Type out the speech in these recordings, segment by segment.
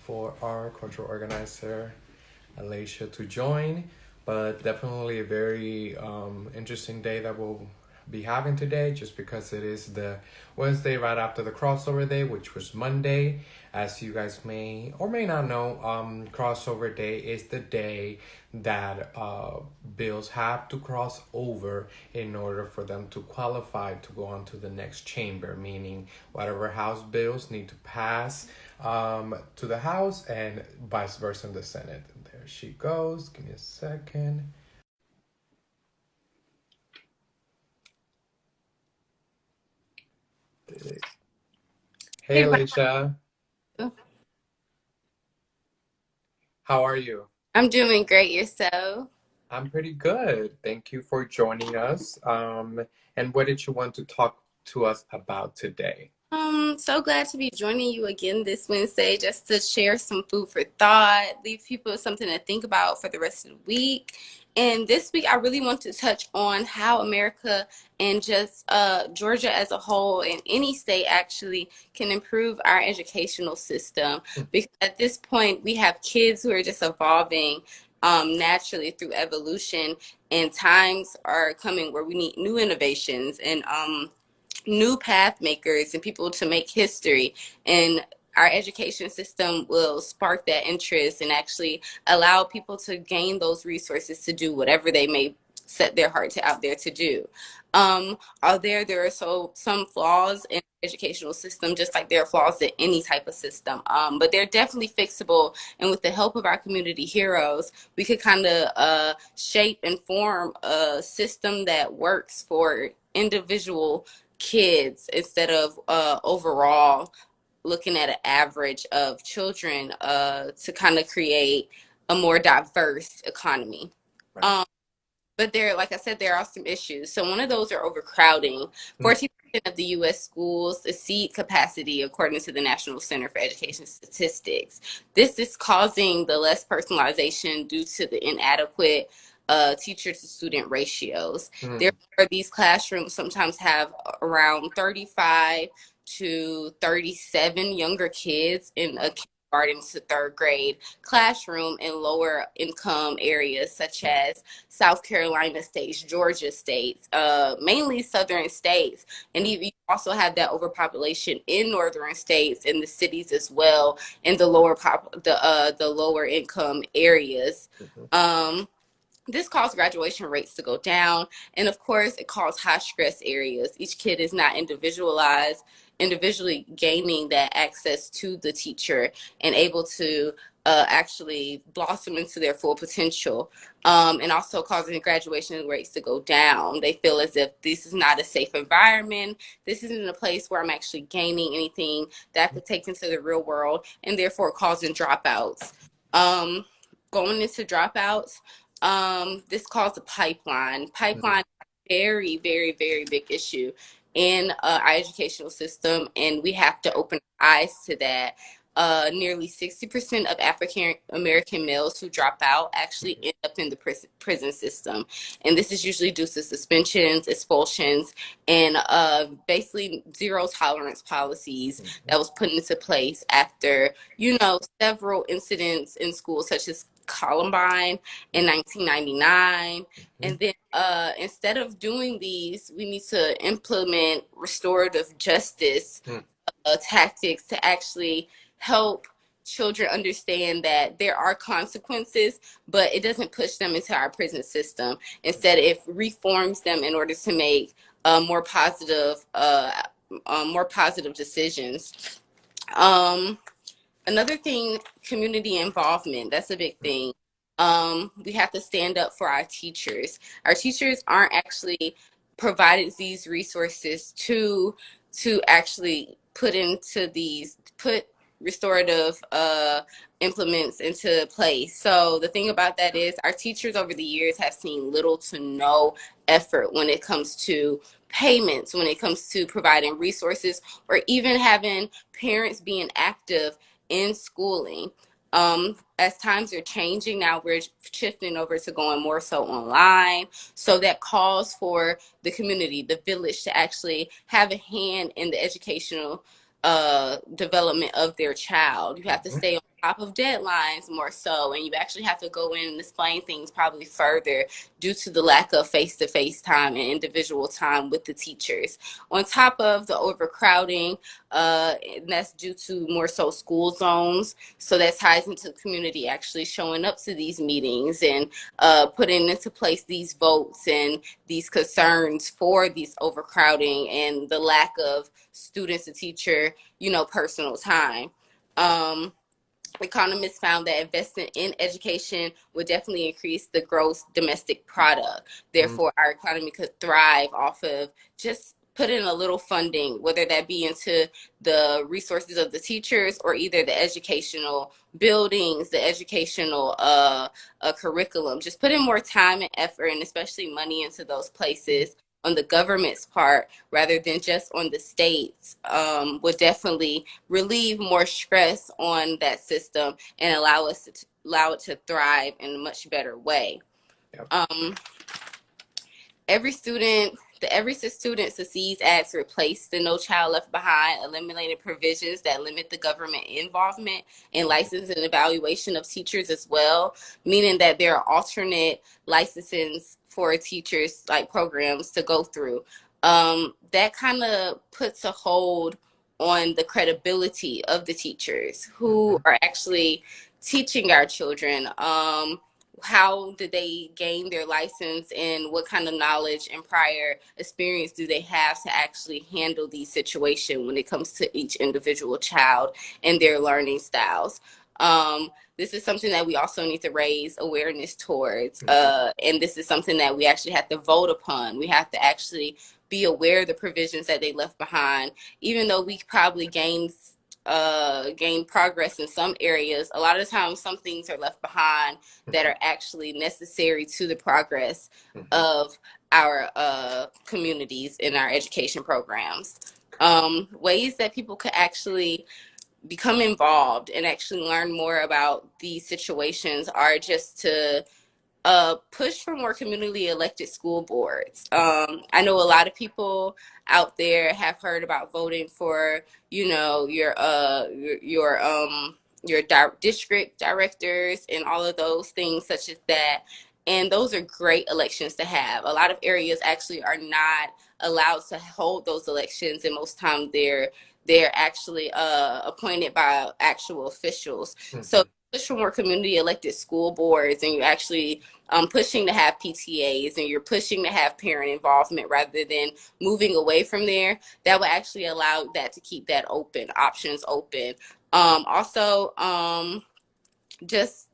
for our cultural organizer, Alicia, to join. But definitely a very interesting day that we'll be having today, just because it is the Wednesday right after the crossover day, which was Monday. As you guys may or may not know, crossover day is the day that bills have to cross over in order for them to qualify to go on to the next chamber, meaning whatever House bills need to pass to the House and vice versa in the Senate. There she goes. Give me a second. Hey, Hey, Alicia. Rachel. How are you? I'm doing great. Yourself? I'm pretty good. Thank you for joining us. And what did you want to talk to us about today? So glad to be joining you again this Wednesday just to share some food for thought, leave people with something to think about for the rest of the week. And this week, I really want to touch on how America and just Georgia as a whole and any state actually can improve our educational system. Because at this point, we have kids who are just evolving naturally through evolution, and times are coming where we need new innovations and new path makers and people to make history. And our education system will spark that interest and actually allow people to gain those resources to do whatever they may set their heart to out there to do. There are some flaws in the educational system, just like there are flaws in any type of system. But they're definitely fixable. And with the help of our community heroes, we could kind of shape and form a system that works for individual kids instead of overall looking at an average of children to kind of create a more diverse economy. Right. Um, but there, like I said, there are some issues. So one of those are overcrowding. 14% of the U.S. schools exceed capacity, according to the National Center for Education Statistics. This is causing the less personalization due to the inadequate teacher to student ratios. Mm. Therefore, these classrooms sometimes have around 35 to 37 younger kids in a kindergarten to third grade classroom in lower income areas such as South Carolina states, Georgia states, mainly southern states. And you also have that overpopulation in northern states, in the cities as well, in the lower income areas. Mhm. Um, this caused graduation rates to go down. And of course, it caused high stress areas. Each kid is not individually gaining that access to the teacher and able to actually blossom into their full potential, and also causing graduation rates to go down. They feel as if this is not a safe environment. This isn't a place where I'm actually gaining anything that I could take into the real world, and therefore causing dropouts. Um, Going into dropouts, this caused a pipeline, very, very, very big issue in our educational system, and we have to open our eyes to that. Nearly 60% of African American males who drop out actually end up in the prison system. And this is usually due to suspensions, expulsions, and basically zero tolerance policies that was put into place after, several incidents in schools, such as Columbine in 1999. And then instead of doing these, we need to implement restorative justice tactics to actually help children understand that there are consequences, but it doesn't push them into our prison system. Instead, it reforms them in order to make more positive decisions. Um, Another thing, community involvement. That's a big thing. We have to stand up for our teachers. Our teachers aren't actually provided these resources to actually put restorative implements into place. So the thing about that is our teachers over the years have seen little to no effort when it comes to payments, when it comes to providing resources, or even having parents being active in schooling. As times are changing now, we're shifting over to going more so online. So that calls for the community, the village, to actually have a hand in the educational development of their child. You have to stay on top of deadlines more so, and you actually have to go in and explain things probably further due to the lack of face-to-face time and individual time with the teachers. On top of the overcrowding, and that's due to more so school zones. So that ties into the community actually showing up to these meetings and putting into place these votes and these concerns for these overcrowding and the lack of students to teacher, personal time. Economists found that investing in education would definitely increase the gross domestic product. Therefore, our economy could thrive off of just put in a little funding, whether that be into the resources of the teachers or either the educational buildings, the educational curriculum. Just put in more time and effort, and especially money into those places on the government's part rather than just on the states would definitely relieve more stress on that system and allow it to thrive in a much better way. Yep. Every student succeeds Act replaced the No Child Left Behind, eliminating provisions that limit the government involvement in license and evaluation of teachers as well, meaning that there are alternate licenses for teachers, like programs to go through. That kind of puts a hold on the credibility of the teachers who are actually teaching our children. How did they gain their license, and what kind of knowledge and prior experience do they have to actually handle these situations when it comes to each individual child and their learning styles. This is something that we also need to raise awareness towards, and this is something that we actually have to vote upon. We have to actually be aware of the provisions that they left behind, even though we probably gain progress in some areas. A lot of times some things are left behind that are actually necessary to the progress of our communities in our education programs. Ways that people could actually become involved and actually learn more about these situations are just to push for more community elected school boards. I know a lot of people out there have heard about voting for, your district directors and all of those things such as that. And those are great elections to have. A lot of areas actually are not allowed to hold those elections, and most times they're actually appointed by actual officials. So push for more community elected school boards, and you're actually pushing to have PTAs, and you're pushing to have parent involvement rather than moving away from there. That will actually allow that to keep that open, options open. Also, just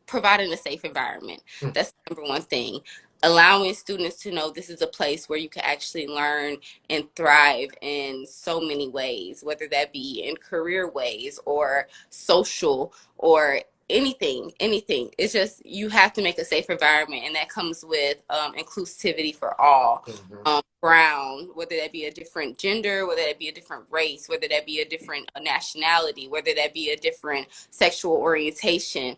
providing a safe environment. That's the number one thing. Allowing students to know this is a place where you can actually learn and thrive in so many ways, whether that be in career ways or social or anything. It's just, you have to make a safe environment, and that comes with inclusivity for all. Brown, whether that be a different gender, whether that be a different race, whether that be a different nationality, whether that be a different sexual orientation.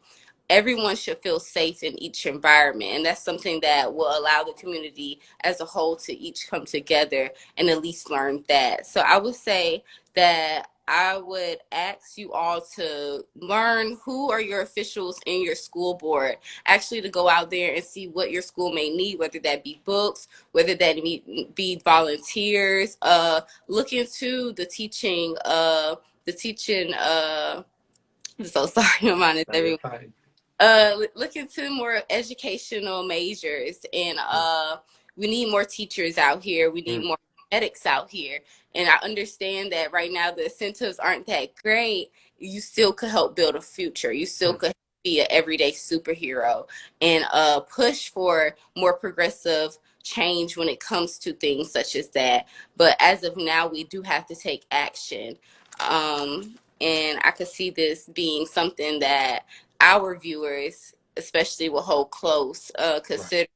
Everyone should feel safe in each environment, and that's something that will allow the community as a whole to each come together and at least learn that. So I would say that I would ask you all to learn who are your officials in your school board, actually to go out there and see what your school may need, whether that be books, whether that be volunteers, look into the teaching, I'm so sorry, I'm honest, everyone. Look into more educational majors, and we need more teachers out here. We need more medics out here. And I understand that right now the incentives aren't that great. You still could help build a future. You still could be an everyday superhero and push for more progressive change when it comes to things such as that. But as of now, we do have to take action. And I could see this being something that our viewers especially will hold close, considering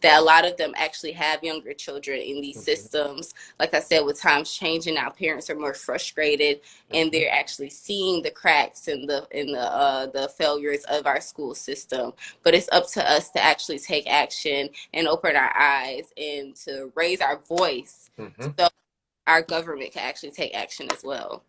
that a lot of them actually have younger children in these systems. Like I said, with times changing now, parents are more frustrated, and they're actually seeing the cracks and the failures of our school system. But it's up to us to actually take action and open our eyes and to raise our voice so our government can actually take action as well.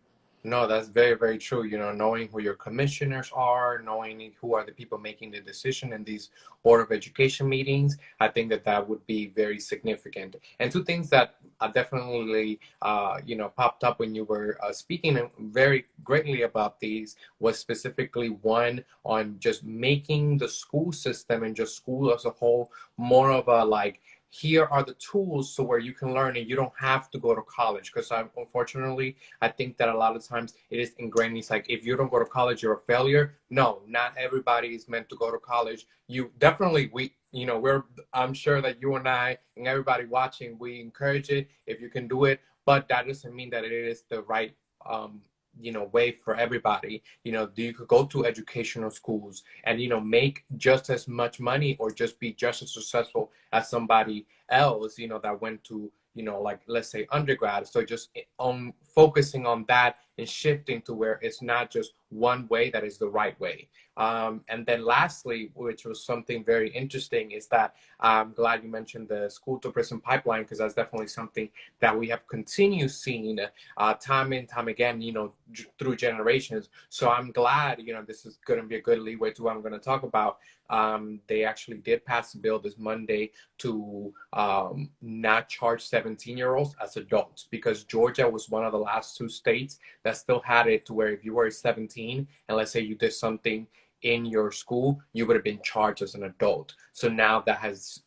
No, that's very, very true. Knowing who your commissioners are, knowing who are the people making the decision in these Board of Education meetings, I think that that would be very significant. And two things that definitely, popped up when you were speaking very greatly about these was specifically one on just making the school system and just school as a whole more of a like, here are the tools so where you can learn and you don't have to go to college. Because unfortunately, I think that a lot of times it is ingrained. It's like, if you don't go to college, you're a failure. No, not everybody is meant to go to college. You definitely, I'm sure that you and I and everybody watching, we encourage it if you can do it, but that doesn't mean that it is the right, way for everybody. You could go to educational schools and, make just as much money or just be just as successful as somebody else, that went to, like, let's say undergrad. So just on focusing on that and shifting to where it's not just one way that is the right way. And then lastly, which was something very interesting, is that I'm glad you mentioned the school to prison pipeline, because that's definitely something that we have continued seeing time and time again, through generations. So I'm glad, this is going to be a good leeway to what I'm going to talk about. They actually did pass a bill this Monday to not charge 17-year-olds as adults, because Georgia was one of the last two states that still had it to where if you were 17 and let's say you did something in your school, you would have been charged as an adult. So now that has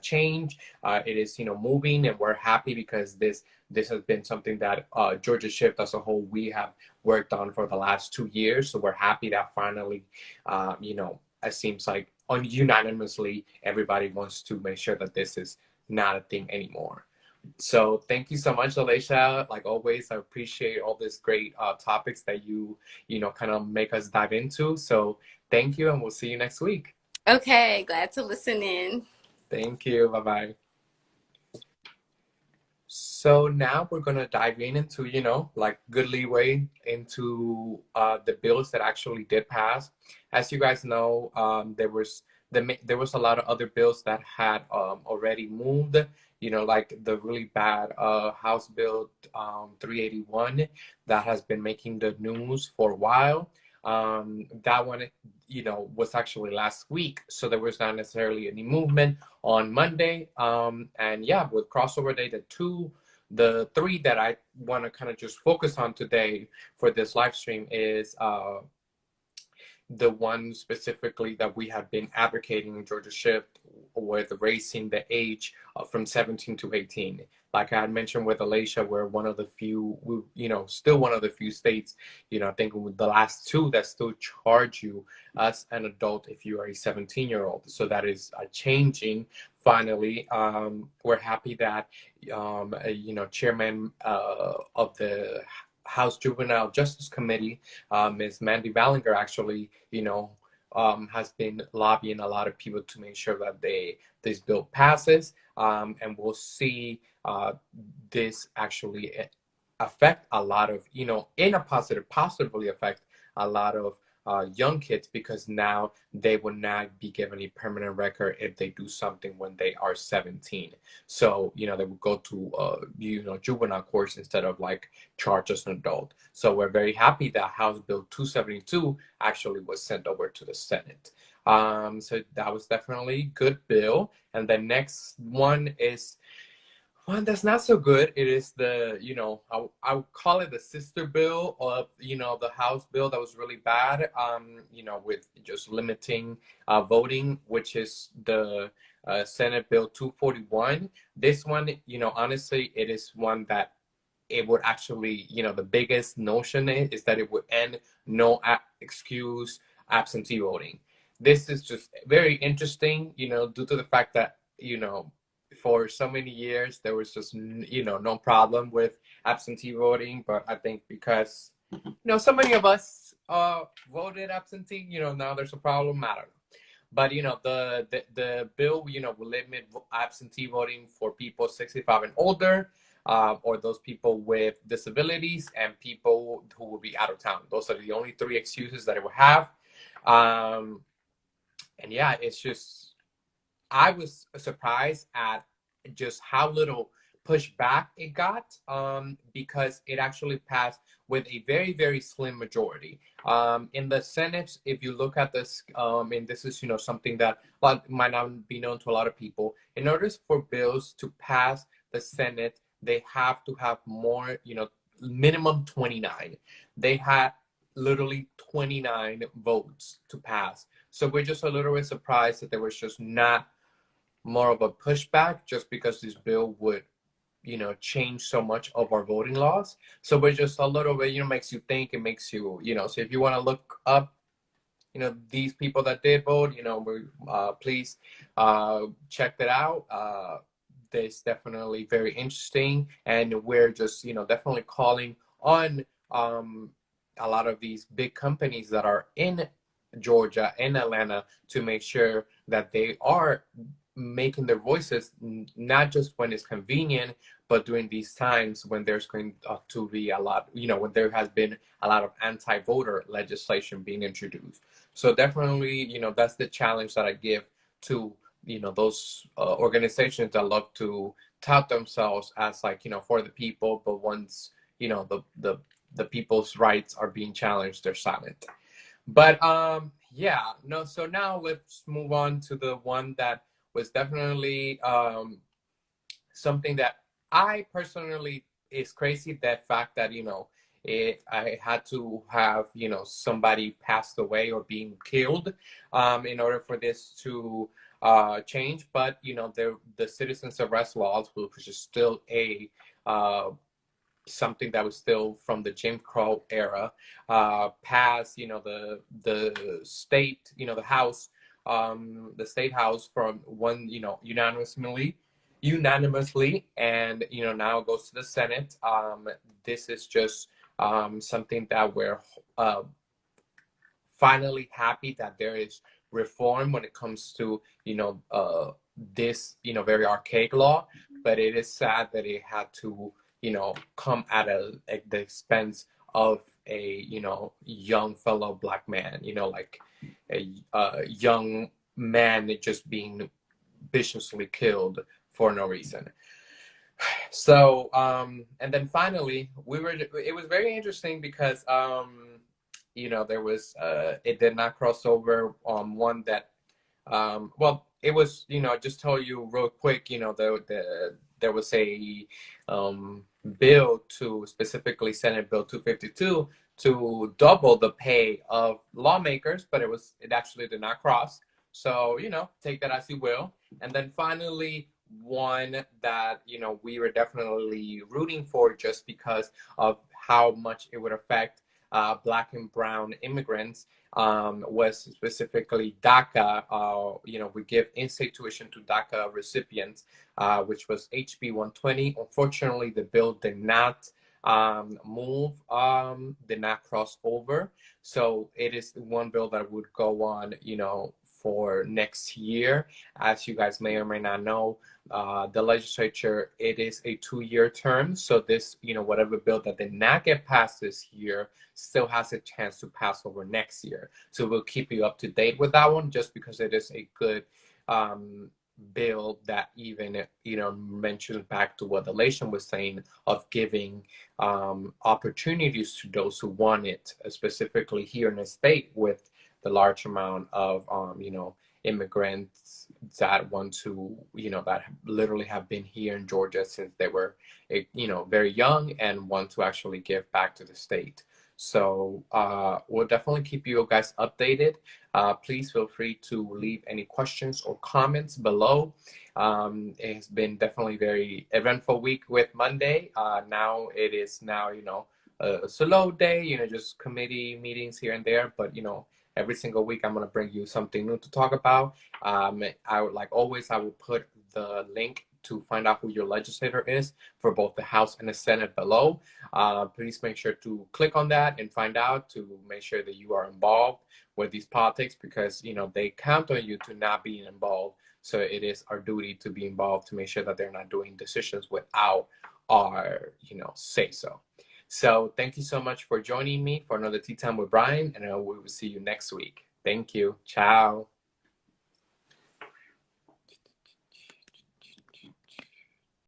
changed. It is, moving, and we're happy because this has been something that Georgia Shift as a whole, we have worked on for the last 2 years. So we're happy that finally, it seems like unanimously everybody wants to make sure that this is not a thing anymore. So thank you so much, Alicia. Like always, I appreciate all these great topics that you kind of make us dive into. So thank you, and we'll see you next week. Okay, glad to listen in. Thank you. Bye bye. So now we're gonna dive into, like good leeway into the bills that actually did pass. As you guys know, there was a lot of other bills that had already moved. Like the really bad House Bill 381 that has been making the news for a while. That one, was actually last week, so there was not necessarily any movement on Monday. And yeah, with crossover day, the three that I want to kind of just focus on today for this live stream is the one specifically that we have been advocating in Georgia Shift, with raising the age from 17 to 18. Like I had mentioned with Alicia, we're one of the few, still one of the few states, I think the last two that still charge you as an adult if you are a 17-year-old. So that is changing finally. We're happy that, Chairman of the House Juvenile Justice Committee, Ms. Mandy Ballinger, actually, has been lobbying a lot of people to make sure that this bill passes, and we'll see this actually affect a lot of, in a positively affect a lot of young kids, because now they will not be given a permanent record if they do something when they are 17. So, they will go to, juvenile courts instead of like charged as an adult. So we're very happy that House Bill 272 actually was sent over to the Senate. So that was definitely a good bill. And the next one is one that's not so good. It is the, I would call it the sister bill of, the House bill that was really bad, with just limiting voting, which is the Senate Bill 241. This one, honestly, it is one that it would actually, the biggest notion is that it would end no excuse absentee voting. This is just very interesting, due to the fact that, for so many years there was just, no problem with absentee voting. But I think because, so many of us voted absentee, now there's a problem. I don't know. But the bill, will limit absentee voting for people 65 and older, or those people with disabilities and people who will be out of town. Those are the only three excuses that it will have. And yeah, it's just, I was surprised at just how little pushback it got, because it actually passed with a very, very slim majority. In the Senate, if you look at this, and this is, something that might not be known to a lot of people, in order for bills to pass the Senate, they have to have more, minimum 29. They had literally 29 votes to pass. So we're just a little bit surprised that there was just not more of a pushback, just because this bill would, change so much of our voting laws. So we're just a little bit, makes you think. It makes you, so if you want to look up, these people that did vote, please check that out. It's definitely very interesting, and we're just, definitely calling on a lot of these big companies that are in Georgia and Atlanta to make sure that they are making their voices, not just when it's convenient, but during these times when there's going to be a lot, when there has been a lot of anti-voter legislation being introduced. So definitely, that's the challenge that I give to, those organizations that love to tout themselves as like, for the people, but once, the people's rights are being challenged, they're silent. But yeah, no, so now let's move on to the one that was definitely something that I personally, is crazy, that fact that, I had to have, somebody passed away or being killed in order for this to change. But, the citizens arrest laws, which is still a something that was still from the Jim Crow era, passed, the state, the House, the state House from one, unanimously, and now it goes to the Senate. This is just something that we're finally happy that there is reform when it comes to this very archaic law, but it is sad that it had to come at the expense of a young fellow Black man, like a young man just being viciously killed for no reason. So and then finally it was very interesting because there was it did not cross over on one that well, it was, just tell you real quick, there was a bill to, specifically Senate Bill 252, to double the pay of lawmakers, but it actually did not cross. So, take that as you will. And then finally, one that, we were definitely rooting for just because of how much it would affect Black and brown immigrants, was specifically DACA. We give in-state tuition to DACA recipients, which was HB 120. Unfortunately, the bill did not move, did not cross over. So it is one bill that would go on, for next year. As you guys may or may not know, the legislature, it is a 2-year term. So this, whatever bill that did not get passed this year still has a chance to pass over next year. So we'll keep you up to date with that one, just because it is a good bill that even, mentions back to what the Elation was saying of giving opportunities to those who want it, specifically here in the state with the large amount of, immigrants that want to, that literally have been here in Georgia since they were, very young and want to actually give back to the state. So we'll definitely keep you guys updated. Please feel free to leave any questions or comments below. It's been definitely very eventful week with Monday. Now it is a slow day, just committee meetings here and there, but every single week I'm going to bring you something new to talk about. I would, like always, I will put the link to find out who your legislator is for both the House and the Senate below. Please make sure to click on that and find out, to make sure that you are involved with these politics, because they count on you to not be involved. So it is our duty to be involved, to make sure that they're not doing decisions without our say so. So thank you so much for joining me for another Tea Time with Brian, and we will see you next week. Thank you. Ciao.